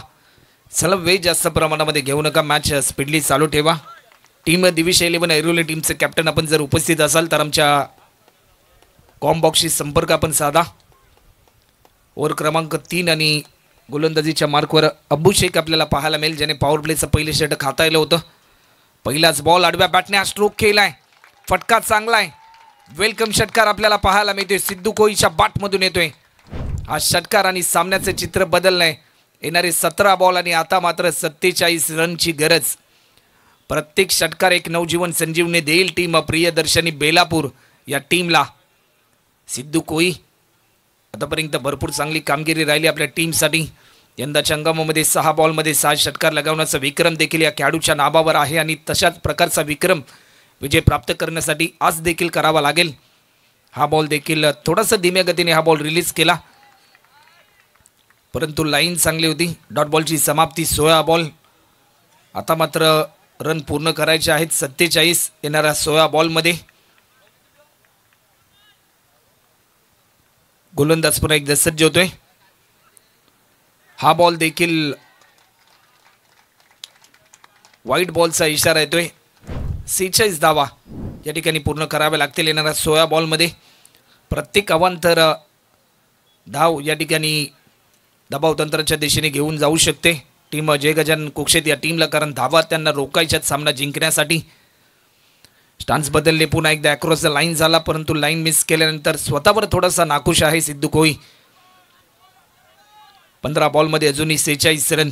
सलग वेळ जास्त प्रमाणामध्ये घेऊ नका. मॅच स्पीडली चालू ठेवा. टीम दिविश 11 ऐरोली टीमचे कॅप्टन आपण जर उपस्थित असाल तर आमच्या कॉम बॉक्सशी संपर्क आपण साधा. ओव्हर क्रमांक 3 आणि गोलंदाजीच्या मार्कवर अब्बू शेख आपल्याला पाहायला मिळेल ज्याने पॉवर प्लेचं पहिले षटक हाताळलं होतं. पहिलाच बॉल आडव्या बॅटने हा स्ट्रोक केलाय. फटका चांगला आहे. वेलकम षटकार आपल्याला पाहायला मिळतोय. सिद्धू कोईच्या बाटमधून येतोय हा षटकार आणि सामन्याचे चित्र बदललंय. येणारे 17 बॉल आणि आता मात्र 47 रनची गरज. प्रत्येक षटकार एक नवजीवन संजीवनी देईल टीम प्रियदर्शनी बेलापूर या टीमला. सिद्धू कोई आतापर्यंत भरपूर चांगली कामगिरी राहिली आपल्या टीमसाठी. यंदाच्या हंगामामध्ये 6 बॉलमध्ये 6 षटकार लगावण्याचा विक्रम देखील या खेळाडूच्या नावावर आहे आणि तशाच प्रकारचा विक्रम विजय प्राप्त करण्यासाठी आज देखील करावा लागेल. हा बॉल देखील थोडासा धीम्या गतीने हा बॉल रिलीज केला परंतु लाईन चांगली होती. डॉट बॉलची समाप्ती 16 बॉल. आता मात्र रन पूर्ण करायचे आहेत 47 येणाऱ्या 16 बॉलमध्ये. गोलंदाज पुन्हा एकदा सज्ज होतोय. हा बॉल देखील व्हाईट बॉलचा इशारा येतोय. 46 धावा या ठिकाणी पूर्ण करावे लागतील येणाऱ्या 16 बॉलमध्ये. प्रत्येक अवांतर धाव या ठिकाणी दबाव तंत्राच्या दिशेने घेऊन जाऊ शकते टीम जय गजानन कोक्षेत या टीमला. कारण धावा त्यांना रोखायच्यात सामना जिंकण्यासाठी. स्टान्स बदलले. पुन्हा एकदा अक्रॉस द लाईन झाला परंतु लाईन मिस केल्यानंतर स्वतःवर थोडासा नाखुश आहे सिद्धू कोई. 15 बॉलमध्ये अजूनही 46 रन.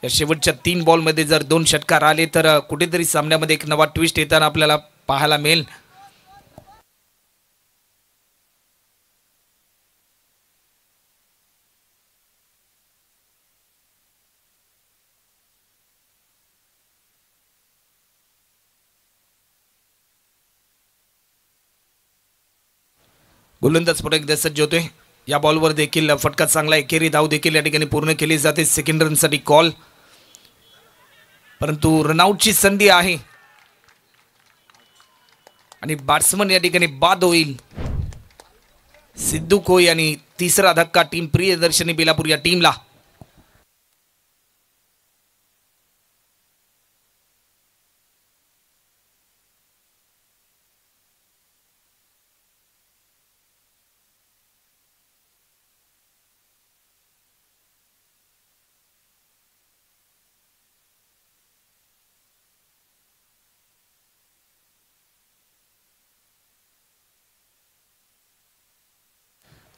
या शेवटच्या 3 बॉलमध्ये जर 2 षटकार आले तर कुठेतरी सामन्यामध्ये एक नवा ट्विस्ट येताना आपल्याला पाहायला मिळेल. गोलंदाज पुढे एकदा सज्ज होतोय. या बॉलवर देखील फटका चांगला. एकेरी धाव देखील या ठिकाणी पूर्ण केली जाते. सेकंड रनसाठी कॉल परंतु रनआउटची संधी आहे आणि बॅट्समन या ठिकाणी बाद होईल सिद्धू कोई. आणि तिसरा धक्का टीम प्रियदर्शनी बेलापूर या टीमला.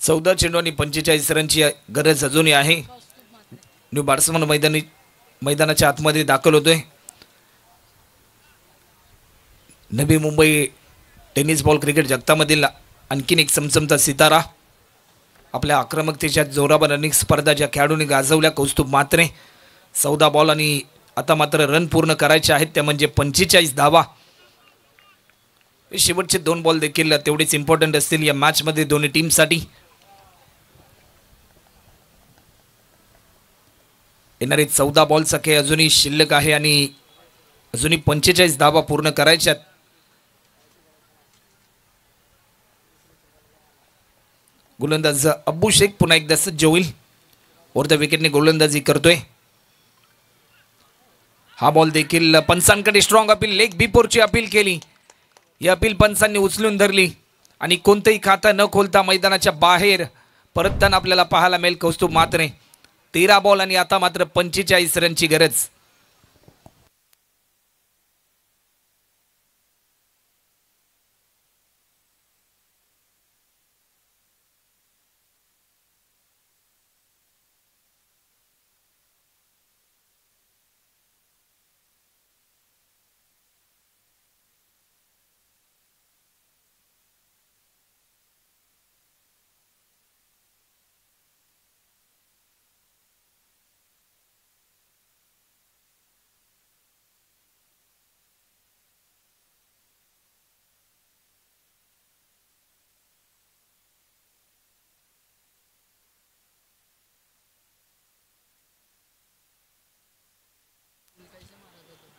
चौदा चेंडू आणि 45 रनची गरज अजूनही आहे. न्यू बॅट्समन मैदानाच्या आतमध्ये दाखल होतोय. Navi Mumbai tennis ball cricket जगतामधील आणखीन एक चमचमता सितारा. आपल्या आक्रमकतेच्या जोरावर अनेक स्पर्धा ज्या खेळाडूंनी गाजवल्या. कौस्तुभ मात्रे. 14 बॉल आणि आता मात्र रन पूर्ण करायचे आहेत त्या म्हणजे 45 धावा. शेवटचे 2 बॉल देखील तेवढेच इम्पॉर्टंट असतील या मॅचमध्ये दोन्ही टीमसाठी. येणारे 14 बॉलचा खेळ अजूनही शिल्लक आहे आणि अजूनही 45 धावा पूर्ण करायच्यात. गोलंदाज अब्बू शेख पुन्हा एकदा सज्ज होईल. वर द विकेटने गोलंदाजी करतोय. हा बॉल देखील पंचांकडे स्ट्रॉंग अपील, लेग बिफोरची अपील केली. ही अपील पंचांनी उचलून धरली आणि कोणतंही खातं न खोलता मैदानाच्या बाहेर परतताना आपल्याला पाहायला मिळेल कौस्तुभ म्हात्रे. 13 बॉल आणि आता मात्र 45 रनची गरज.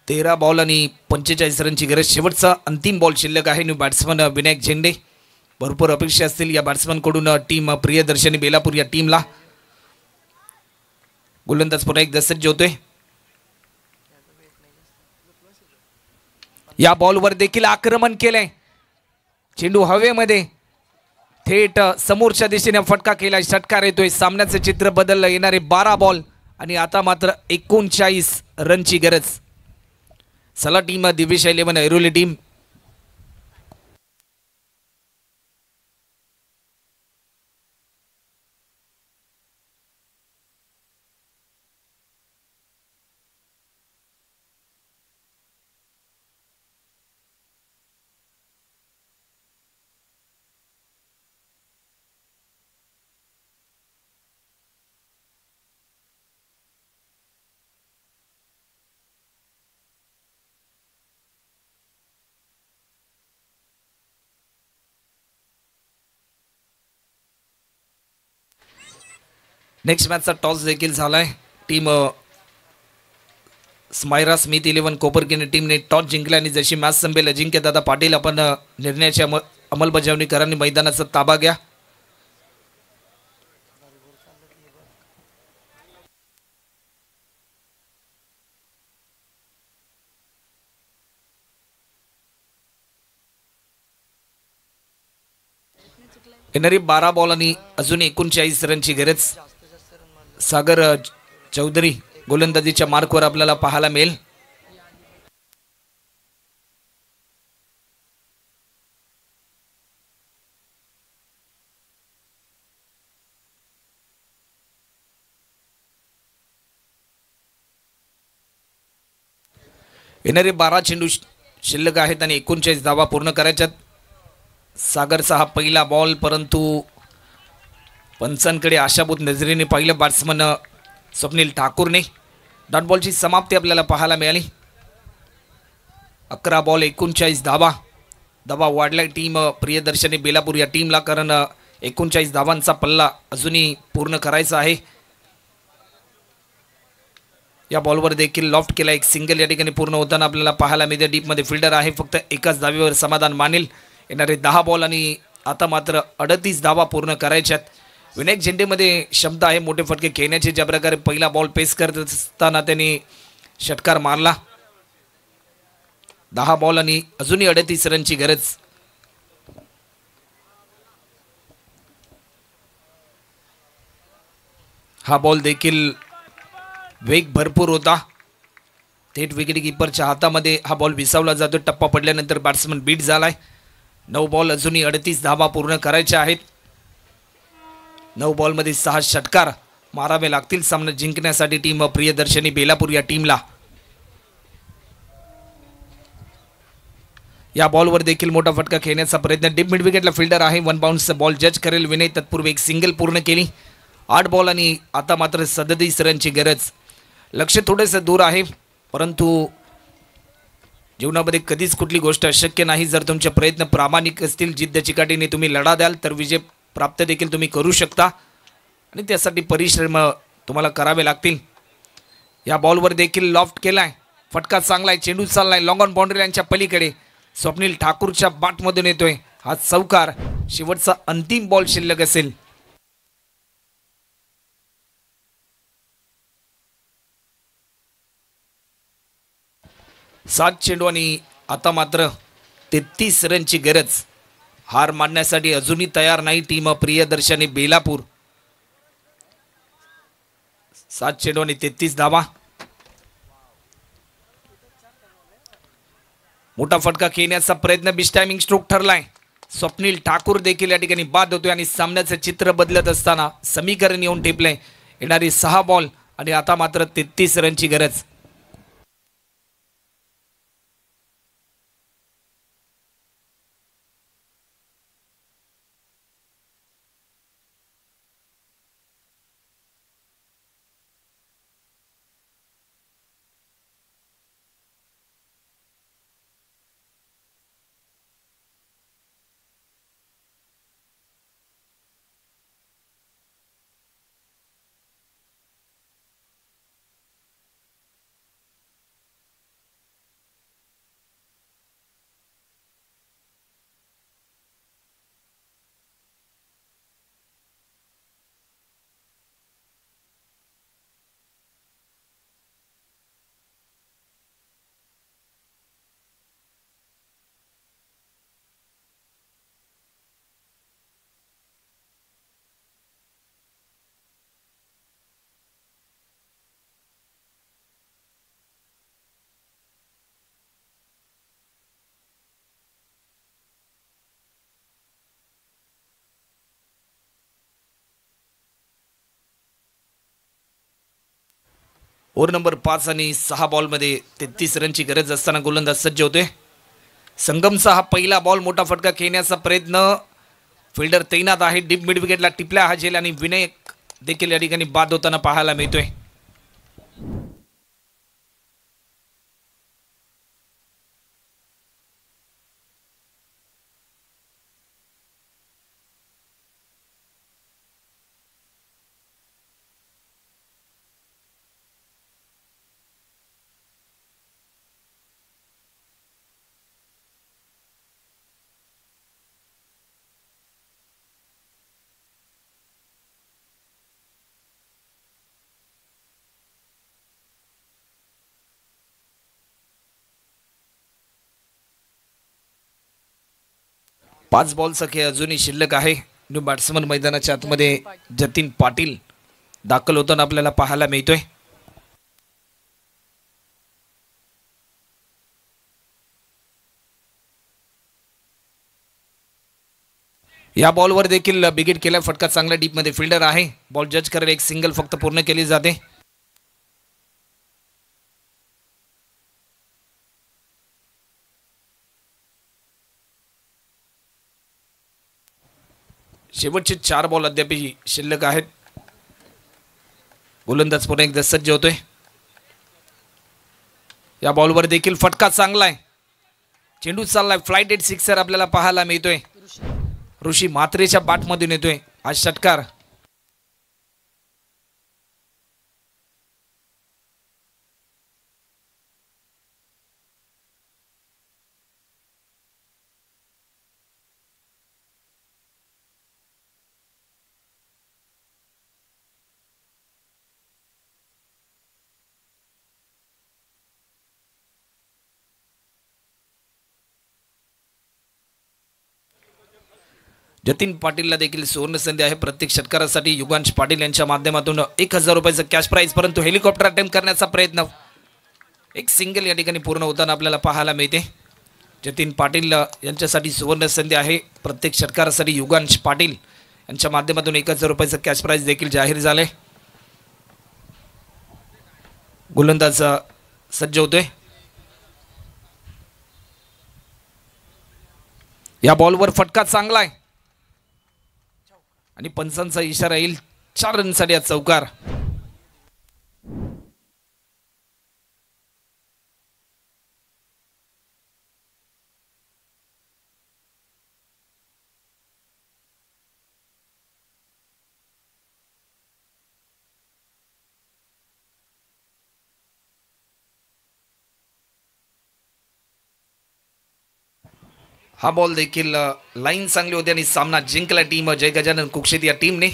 तेरा बॉल आणि 45 रनची गरज. शेवटचा अंतिम बॉल शिल्लक आहे. न्यू बॅट्समन विनायक झेंडे. भरपूर अपेक्षा असतील या बॅट्समनकडून टीम प्रियदर्शनी बेलापूर या टीमला. गोलंदाज पुन्हा एकदा सज्ज होतोय. या बॉलवर देखील आक्रमण केलंय. चेंडू हवेमध्ये थेट समोरच्या दिशेने फटका केलाय. षटकार येतोय. सामन्याचं चित्र बदललं. येणारे 12 बॉल आणि आता मात्र 39 रनची गरज. चला team Divesh 11 Airoli team. Next मॅचचा टॉस देखील झालाय. टीम स्मायरा स्मिथ 11 कोपरकिनी टीमने टॉस जिंकला आणि जशी मॅच संपेल अजिंक्यदादा पाटील आपण निर्णयाची अंमलबजावणी करा आणि मैदानाचा ताबा घ्या. येणारी 12 बॉल आणि अजून 39 रनची गरज. सागर चौधरी गोलंदाजीच्या मार्कवर आपल्याला पाहायला मिळेल. येणारे 12 चेंडू शिल्लक आहेत आणि 39 धावा पूर्ण करायच्यात. सागरचा हा पहिला बॉल, परंतु पंचांकडे आशाभूत नजरेने पाहिलं बॅट्समन स्वप्नील ठाकूरने. डॉट बॉलची समाप्ती आपल्याला पाहायला मिळाली. 11 बॉल 39 धावा. धावा वाढलाय टीम प्रियदर्शनी बेलापूर या टीमला, कारण 39 धावांचा पल्ला अजूनही पूर्ण करायचा आहे. या बॉलवर देखील लॉफ्ट केला. एक सिंगल या ठिकाणी पूर्ण होताना आपल्याला पाहायला मिळते. डीपमध्ये फिल्डर आहे, फक्त एकाच धावेवर समाधान मानेल. येणारे 10 बॉल आणि आता मात्र 38 धावा पूर्ण करायच्यात. विनायक झेंडेमध्ये क्षमता आहे मोठे फटके खेळण्याची. ज्या प्रकारे पहिला बॉल पेस करत असताना त्यांनी षटकार मारला. 10 बॉल आणि अजूनही 38 रनची गरज. हा बॉल देखील वेग भरपूर होता. थेट विकेट कीपरच्या हातामध्ये हा बॉल विसावला जातो. टप्पा पडल्यानंतर बॅट्समन बीट झालाय. 9 बॉल अजूनही 38 धावा पूर्ण करायच्या आहेत. 9 बॉलमध्ये 6 षटकार मारावे लागतील सामना जिंकण्यासाठी टीम प्रियदर्शनी बेलापूर या टीमला. या बॉलवर देखील मोठा फटका खेळण्याचा प्रयत्न. डीप मिड विकेटला फिल्डर आहे. 1 बाउन्स बॉल जज करेल विनय. तत्पूर्वी एक सिंगल पूर्ण केली. 8 बॉल आणि आता मात्र 37 रनची गरज. लक्ष थोडेसे दूर आहे, परंतु जीवनामध्ये कधीच कुठली गोष्ट अशक्य नाही. जर तुमचे प्रयत्न प्रामाणिक असतील, जिद्द चिकाटीने तुम्ही लढा द्याल, तर विजय प्राप्त देखील तुम्ही करू शकता आणि त्यासाठी परिश्रम तुम्हाला करावे लागतील. या बॉलवर देखील लॉफ्ट केलाय. फटका चांगलाय, चेंडू चाललाय लॉंग ऑन बाउंड्री लाईनच्या पलीकडे. स्वप्नील ठाकूरच्या बाटमधून येतोय हा चौकार. शेवटचा अंतिम बॉल शिल्लक असेल. 7 चेंडू आणि आता मात्र 33 रनची गरज. हार मानण्यासाठी अजूनही तयार नाही टीम प्रियदर्शनी बेलापूर. 7 चेंडू आणि 33 धावा. मोठा फटका खेळण्याचा प्रयत्न, बिस टायमिंग स्ट्रोक ठरलाय. स्वप्नील ठाकूर देखील या ठिकाणी बाद होतोय आणि सामन्याचे चित्र बदलत असताना समीकरण येऊन ठेपलंय. येणारी 6 बॉल आणि आता मात्र 33 रनची गरज. ओव्हर नंबर 5 आणि 6 बॉलमध्ये 33 रनची गरज असताना गोलंदाज सज्ज होते. संगमचा हा पहिला बॉल. मोठा फटका खेळण्याचा प्रयत्न, फिल्डर तैनात आहे. डीप मिड विकेटला टिपल्या हा झेल आणि विनायक देखील या ठिकाणी बाद होताना पाहायला मिळतोय. पाच बॉलचा खेळ अजूनही शिल्लक आहे. न्यू बॅट्समन मैदानाच्या आतमध्ये जतीन पाटील दाखल होताना आपल्याला पाहायला मिळतोय. या बॉलवर देखील बिगिट केला. फटका चांगला डीप मध्ये फिल्डर आहे. बॉल जज करेल. एक सिंगल फक्त पूर्ण केली जाते. शेवटचे 4 बॉल अद्याप शिल्लक आहेत. गोलंदाज पुन्हा एकदा सज्ज होतोय. या बॉलवर देखील फटका चांगला आहे. चेंडू चाललाय. फ्लाइट एट सिक्सर आपल्याला पाहायला मिळतोय. ऋषी म्हात्रेच्या बाटमधून येतोय हा षटकार. जतीन पाटीलला देखील सुवर्ण संधी आहे. प्रत्येक षटकारासाठी युगांश पाटील यांच्या माध्यमातून 1000 रुपयाचं कॅश प्राइज. परंतु हेलिकॉप्टर अटेम्प्ट करण्याचा प्रयत्न, एक सिंगल या ठिकाणी पूर्ण होताना आपल्याला पाहायला मिळते. जतीन पाटील यांच्यासाठी सुवर्ण संधी आहे. प्रत्येक षटकारासाठी युगांश पाटील यांच्या माध्यमातून 1000 रुपयाचं कॅश प्राइज देखील जाहीर झाले. गोलंदाज सज्ज होतोय. या बॉलवर फटका चांगला आहे आणि पंचांचा इशारा येईल. 4 रनसाठी हा चौकार. हा बॉल देखील लाईन चांगली होती आणि सामना जिंकला टीम जय गजानन कुक्षित या टीमने.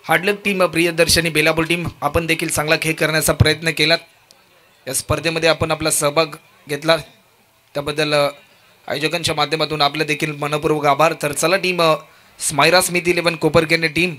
हार्डलक टीम प्रियदर्शनी बेलापूर टीम आपण देखील चांगला खेळ करण्याचा प्रयत्न केलात. या स्पर्धेमध्ये आपण आपला सहभाग घेतला त्याबद्दल आयोजकांच्या माध्यमातून आपले देखील मनपूर्वक आभार. तर चला टीम स्मायरा स्मिथ 11 कोपरकेने टीम